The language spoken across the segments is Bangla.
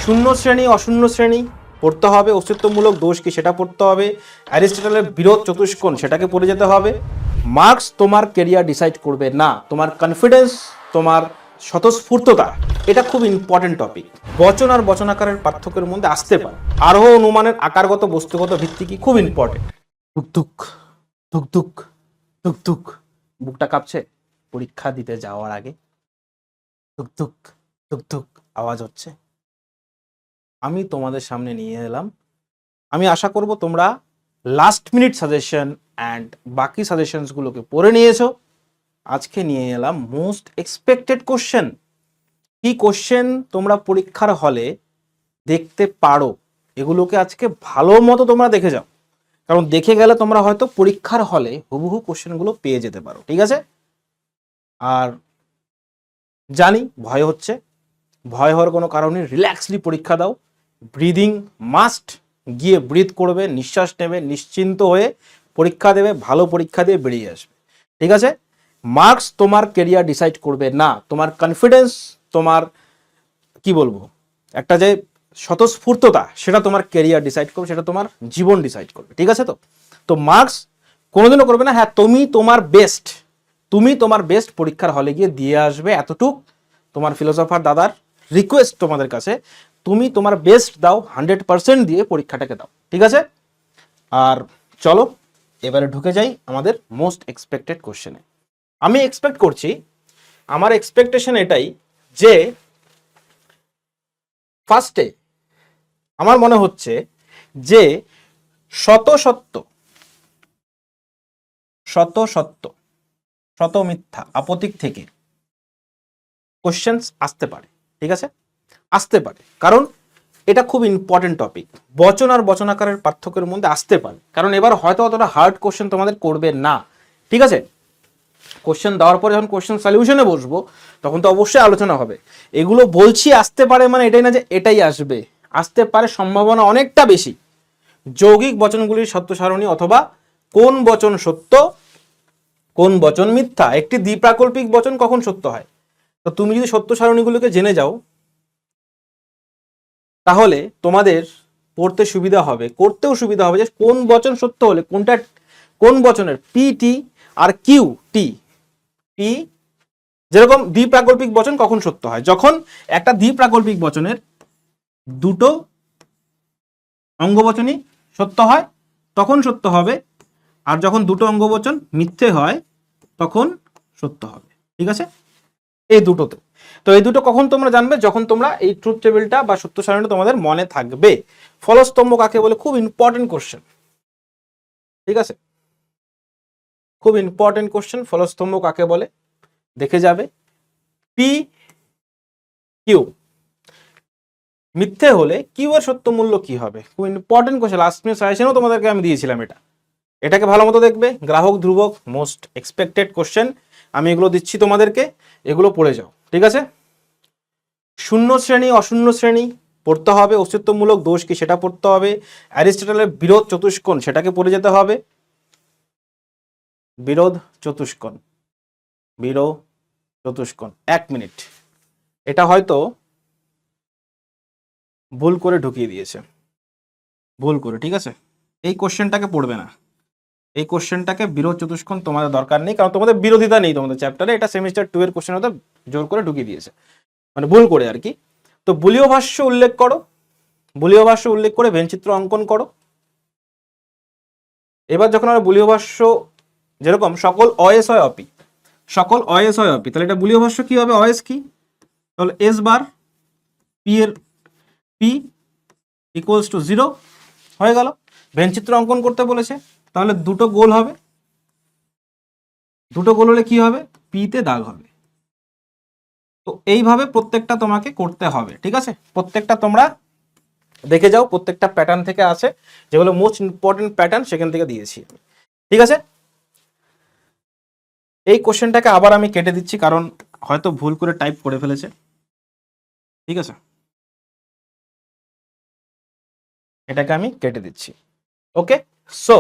শূন্য শ্রেণী অশূন্য শ্রেণী পড়তে হবে, অস্তিত্বমূলক দোষ কি সেটা পড়তে হবে, অ্যারিস্টটলের বিরোধ চতুষ্কোণ সেটাকে পড়ে যেতে হবে। মার্কস তোমার কেরিয়ার ডিসাইড করবে না, তোমার কনফিডেন্স, তোমার স্বতঃস্ফূর্ততা, এটা খুব ইম্পর্টেন্ট টপিক। বচন আর বচনাকারের পার্থক্যের মধ্যে আসতে পারে। আরোহ অনুমানের আকারগত বস্তুগত ভিত্তি কি খুব ইম্পর্টেন্ট। ধুকধুক ধুকধুক ধুকধুক, বুকটা কাঁপছে পরীক্ষা দিতে যাওয়ার আগে, ধুকধুক ধুকধুক আওয়াজ হচ্ছে। আমি তোমাদের সামনে নিয়ে এলাম, আমি আশা করব তোমরা লাস্ট মিনিট সাজেশন অ্যান্ড বাকি সাজেশনসগুলোকে পড়ে নিয়েছো। আজকে নিয়ে এলাম মোস্ট এক্সপেক্টেড কোশ্চেন। কি কোশ্চেন তোমরা পরীক্ষার হলে দেখতে পারো, এগুলোকে আজকে ভালো মতো তোমরা দেখে যাও, কারণ দেখে গেলে তোমরা হয়তো পরীক্ষার হলে হুবহু কোশ্চেনগুলো পেয়ে যেতে পারো। ঠিক আছে? আর জানি ভয় হচ্ছে, ভয় হওয়ার কোনো কারণে রিল্যাক্সলি পরীক্ষা দাও। ব্রিদিং মাস্ট, গিয়ে ব্রিথ করবে, নিঃশ্বাস নেবে, নিশ্চিন্ত হয়ে পরীক্ষা দেবে, ভালো পরীক্ষা দিয়ে বেরিয়ে আসবে। ঠিক আছে? মার্কস তোমার কেরিয়ার ডিসাইড করবে না, তোমার কনফিডেন্স, তোমার কি বলবো, একটা যে স্বতঃস্ফূর্ততা, সেটা তোমার কেরিয়ার ডিসাইড করবে, সেটা তোমার জীবন ডিসাইড করবে। ঠিক আছে? তো মার্কস কোনোদিনও করবে না। হ্যাঁ, তুমি তোমার বেস্ট পরীক্ষার হলে গিয়ে দিয়ে আসবে, এতটুক তোমার ফিলোসফার দাদার রিকোয়েস্ট তোমাদের কাছে। তুমি তোমার বেস্ট দাও, 100% দিয়ে পরীক্ষাটাকে দাও। ঠিক আছে? আর চলো এবারে ঢুকে যাই আমাদের মোস্ট এক্সপেক্টেড কোশ্চেনে। আমি এক্সপেক্ট করছি, আমার এক্সপেকটেশন এটাই যে ফার্স্টে আমার মনে হচ্ছে যে শত সত্য, শত সত্য, শত মিথ্যা আপতিক থেকে কোশ্চেন্স আসতে পারে। ঠিক আছে? আসতে পারে, কারণ এটা খুব ইম্পর্টেন্ট টপিক। বচন আর বচনাকারের পার্থক্যের মধ্যে আসতে পারে, কারণ এবার হয়তো অতটা হার্ড কোশ্চেন তোমাদের করবে না। ঠিক আছে? কোশ্চেন দেওয়ার পরে যখন কোশ্চেন সলিউশনে বসবো, তখন তো অবশ্যই আলোচনা হবে। এগুলো বলছি আসতে পারে মানে এটাই না যে এটাই আসবে, আসতে পারে, সম্ভাবনা অনেকটা বেশি। যৌগিক বচনগুলির সত্য সারণী, অথবা কোন বচন সত্য কোন বচন মিথ্যা, একটি দ্বিপ্রাকল্পিক বচন কখন সত্য হয়। তো তুমি যদি সত্য সারণীগুলোকে জেনে যাও, তাহলে তোমাদের পড়তে সুবিধা হবে, করতেও সুবিধা হবে, যে কোন বচন সত্য হলে কোনটা, কোন বচনের পি টি আর কিউ টি। পি যেরকম দ্বিপ্রাকল্পিক বচন কখন সত্য হয়, যখন একটা দ্বিপ্রাকল্পিক বচনের দুটো অঙ্গবচনই সত্য হয় তখন সত্য হবে, আর যখন দুটো অঙ্গবচন মিথ্যে হয় তখন সত্য হবে। ঠিক আছে? এই দুটোতে, তো এই দুটো কখন তোমরা জানবে, যখন তোমরা এই ট্রুথ টেবিলটা বা সত্য সারণীটা তোমাদের মনে থাকবে। ফলস্তম্ভ কাকে বলে, খুব ইম্পর্টেন্ট কোশ্চেন। ঠিক আছে? খুব ইম্পর্টেন্ট কোশ্চেন, ফলস্তম্ভ কাকে বলে দেখে যাবে। পি কিউ মিথ্যে হলে কিউ এর সত্য মূল্য কি হবে, খুব ইম্পর্টেন্ট কোশ্চেন। লাস্ট মিনিট সাজেশনও তোমাদেরকে আমি দিয়েছিলাম এটাকে ভালো মতো দেখবে। গ্রাহক ধ্রুবক মোস্ট এক্সপেক্টেড কোশ্চেন, আমি এগুলো দিচ্ছি তোমাদেরকে, এগুলো পড়ে যাও। ঠিক আছে? শূন্য শ্রেণী অশূন্য শ্রেণী পড়তে হবে, অস্তিত্বমূলক দোষ কি সেটা পড়তে হবে, অ্যারিস্টটলের বিরোধ চতুষ্কোণ সেটাকে পড়ে যেতে হবে। বিরোধ চতুষ্কোণ, বিরোধ চতুষ্কোণ, 1 মিনিট, এটা হয়তো ভুল করে ঢুকিয়ে দিয়েছে, ভুল করে। ঠিক আছে? এই কোশ্চেনটাকে পড়বে না, এই কোশ্চেনটাকে, বিরোধ চতুষ্কোণ তোমাদের দরকার নেই, কারণ তোমাদের বিরোধিতা নেই তোমাদের চ্যাপ্টারে, এটা সেমিস্টার 2 এর কোশ্চেন হতে জোর করে ঢুকিয়ে দিয়েছে, মানে ভুল করে আর কি। তো বুলীয় ভাষ্য উল্লেখ করো, বুলীয় ভাষ্য উল্লেখ করে ভেনচিত্র অঙ্কন করো। এবার যখন আমরা বুলীয় ভাষ্য, যেরকম সকল অএস হয় অপি, সকল অএস হয় অপি, তাহলে এটা বুলীয় ভাষ্য কি হবে, অএস কি, তাহলে এস বার পি এর পি ইকুয়ালস টু 0 হয়ে গেল। ভেনচিত্র অঙ্কন করতে বলেছে, তাহলে দুটো গোল হবে, দুটো গোল হলে কি হবে, পি তে দাগ হবে। তো এইভাবে প্রত্যেকটা তোমাকে করতে হবে। ঠিক আছে? প্রত্যেকটা তোমরা দেখে যাও, প্রত্যেকটা প্যাটার্ন থেকে আছে, যেগুলো মোস্ট ইম্পর্টেন্ট প্যাটার্ন সেখান থেকে দিয়েছি। ঠিক আছে? এই কোশ্চেনটাকে আবার আমি কেটে দিচ্ছি, কারণ হয়তো ভুল করে টাইপ করে ফেলেছে। ঠিক আছে? এটাকে আমি কেটে দিচ্ছি। ওকে, সো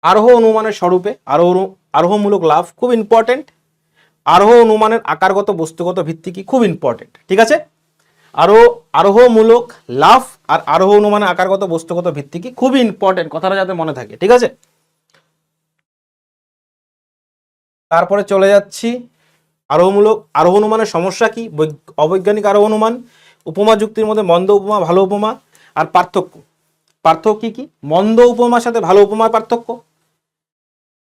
আরোহ অনুমানের স্বরূপে আরোহমূলক লাভ খুব ইম্পর্টেন্ট। আরোহ অনুমানের আকারগত বস্তুগত ভিত্তি কি, খুব ইম্পর্টেন্ট, ঠিক আছে। আরোহমূলক লাফ আর আরোহ অনুমানের আকারগত বস্তুগত ভিত্তি কি, খুবই ইম্পর্টেন্ট, কথাটা যাতে মনে থাকে, ঠিক আছে। তারপরে চলে যাচ্ছি আরোহ অনুমানের সমস্যা কি, অবৈজ্ঞানিক আরোহ অনুমান, উপমা যুক্তির মধ্যে মন্দ উপমা ভালো উপমা, আর পার্থক্য কি, মন্দ উপমার সাথে ভালো উপমার পার্থক্য,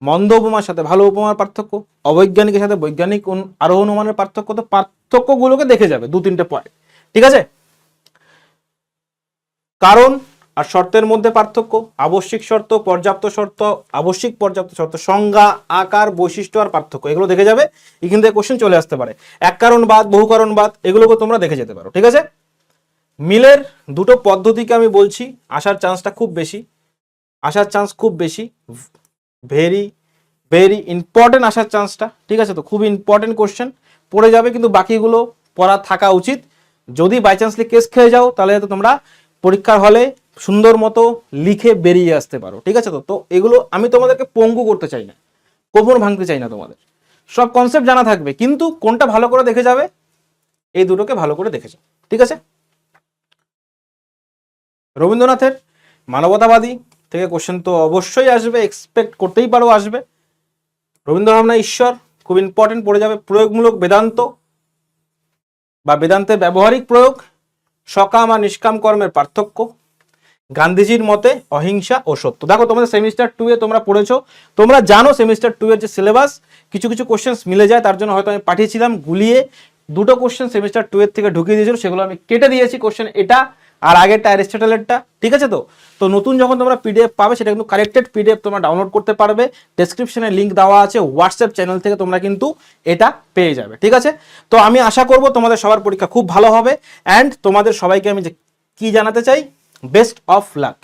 মন্দ উপমার সাথে ভালো উপমার পার্থক্য, অবৈজ্ঞানিকের সাথে বৈজ্ঞানিক আরোহ অনুমানের পার্থক্য। তো পার্থক্যগুলোকে দেখে যাবে 2-3টে পয়েন্ট, ঠিক আছে। কারণ আর শর্তের মধ্যে পার্থক্য, আবশ্যিক শর্ত, পর্যাপ্ত শর্ত, আবশ্যিক পর্যাপ্ত শর্ত, সংজ্ঞা, আকার, বৈশিষ্ট্য আর পার্থক্য, এগুলো দেখে যাবে। এখান থেকে কোশ্চেন চলে আসতে পারে। এক কারণবাদ, বহু কারণবাদ, এগুলোকে তোমরা দেখে যেতে পারো, ঠিক আছে। মিলের দুটো পদ্ধতিকে আমি বলছি, আসার চান্সটা খুব বেশি, আসার চান্স খুব বেশি, ভেরি ভেরি ইম্পর্টেন্ট আসার চান্সটা, ঠিক আছে। তো খুব ইম্পর্টেন্ট কোশ্চেন পড়ে যাবে, কিন্তু বাকিগুলো পড়া থাকা উচিত। যদি বাই চান্সলি কেস খেয়ে যাও তাহলে তো তোমরা পরীক্ষার হলে সুন্দর মতো লিখে বেরিয়ে আসতে পারো, ঠিক আছে। তো এগুলো আমি তোমাদেরকে পঙ্গু করতে চাই না, কোমর ভাঙতে চাই না, তোমাদের সব কনসেপ্ট জানা থাকবে, কিন্তু কোনটা ভালো করে দেখে যাবে, এই দুটোকে ভালো করে দেখে যাও, ঠিক আছে। রবীন্দ্রনাথের মানবতাবাদী থেকে কোশ্চেন তো অবশ্যই আসবে, এক্সপেক্ট করতেই পারো আসবে। রবীন্দ্র ভাবনা ঈশ্বর, খুব ইম্পর্টেন্ট পড়ে যাবে। প্রয়োগমূলক বেদান্ত বা বেদান্তের ব্যবহারিক প্রয়োগ, সকাম আর নিষ্কাম কর্মের পার্থক্য, গান্ধীজির মতে অহিংসা ও সত্য। দেখো তোমাদের সেমিস্টার 2 এ তোমরা পড়েছো, তোমরা জানো সেমিস্টার 2 এর যে সিলেবাস কিছু কিছু কোশ্চেন মিলে যায়, তার জন্য হয়তো আমি পাঠিয়েছিলাম গুলিয়ে, দুটো কোশ্চেন সেমিস্টার 2 এর থেকে ঢুকিয়ে দিয়েছিল, সেগুলো আমি কেটে দিয়েছি। কোশ্চেন এটা আর আগেরটা অ্যারিস্টটলেরটা, ঠিক আছে। তো নতুন যখন তোমরা পিডিএফ পাবে সেটা কিন্তু কারেক্টেড পিডিএফ তোমরা ডাউনলোড করতে পারবে, ডেসক্রিপশনে লিঙ্ক দেওয়া আছে, হোয়াটসঅ্যাপ চ্যানেল থেকে তোমরা কিন্তু এটা পেয়ে যাবে, ঠিক আছে। তো আমি আশা করব তোমাদের সবার পরীক্ষা খুব ভালো হবে, অ্যান্ড তোমাদের সবাইকে আমি কি জানাতে চাই, best of luck.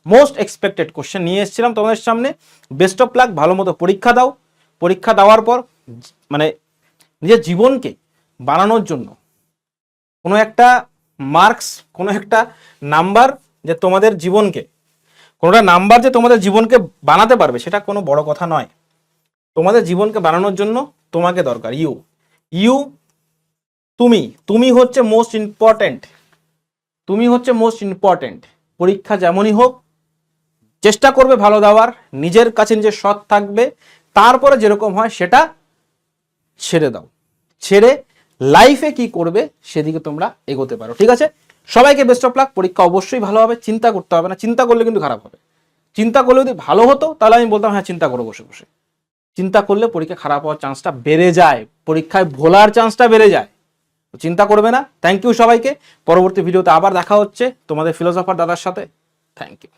Most expected question নিয়ে এসেছিলাম তোমাদের সামনে, বেস্ট অফ লাক, ভালো মতো পরীক্ষা দাও। পরীক্ষা দেওয়ার পর মানে নিজের জীবনকে বানানোর জন্য কোনো একটা মার্কস, কোনো একটা নাম্বার যে তোমাদের জীবনকে, কোনোটা নাম্বার যে তোমাদের জীবনকে বানাতে পারবে, সেটা কোনো বড় কথা নয়। তোমাদের জীবনকে বানানোর জন্য তোমাকে দরকার তুমি হচ্ছে মোস্ট ইম্পর্টেন্ট, তুমি হচ্ছে মোস্ট ইম্পর্টেন্ট। পরীক্ষা যেমনই হোক চেষ্টা করবে ভালো দেওয়ার, নিজের কাছে নিজের সৎ থাকবে, তারপরে যেরকম হয় সেটা ছেড়ে দাও, ছেড়ে লাইফে কি করবে সেদিকে তোমরা এগোতে পারো, ঠিক আছে। সবাইকে বেস্ট অফ লাক, পরীক্ষা অবশ্যই ভালো হবে, চিন্তা করতে হবে না, চিন্তা করলে কিন্তু খারাপ হবে। চিন্তা করলে যদি ভালো হতো তাহলে আমি বলতাম হ্যাঁ চিন্তা করো বসে বসে, চিন্তা করলে পরীক্ষা খারাপ হওয়ার চান্সটা বেড়ে যায়, পরীক্ষায় ভোলার চান্সটা বেড়ে যায়, চিন্তা করবে না। থ্যাংক ইউ সবাইকে, পরবর্তী ভিডিওতে আবার দেখা হচ্ছে তোমাদের ফিলোসফার দাদার সাথে। Thank you.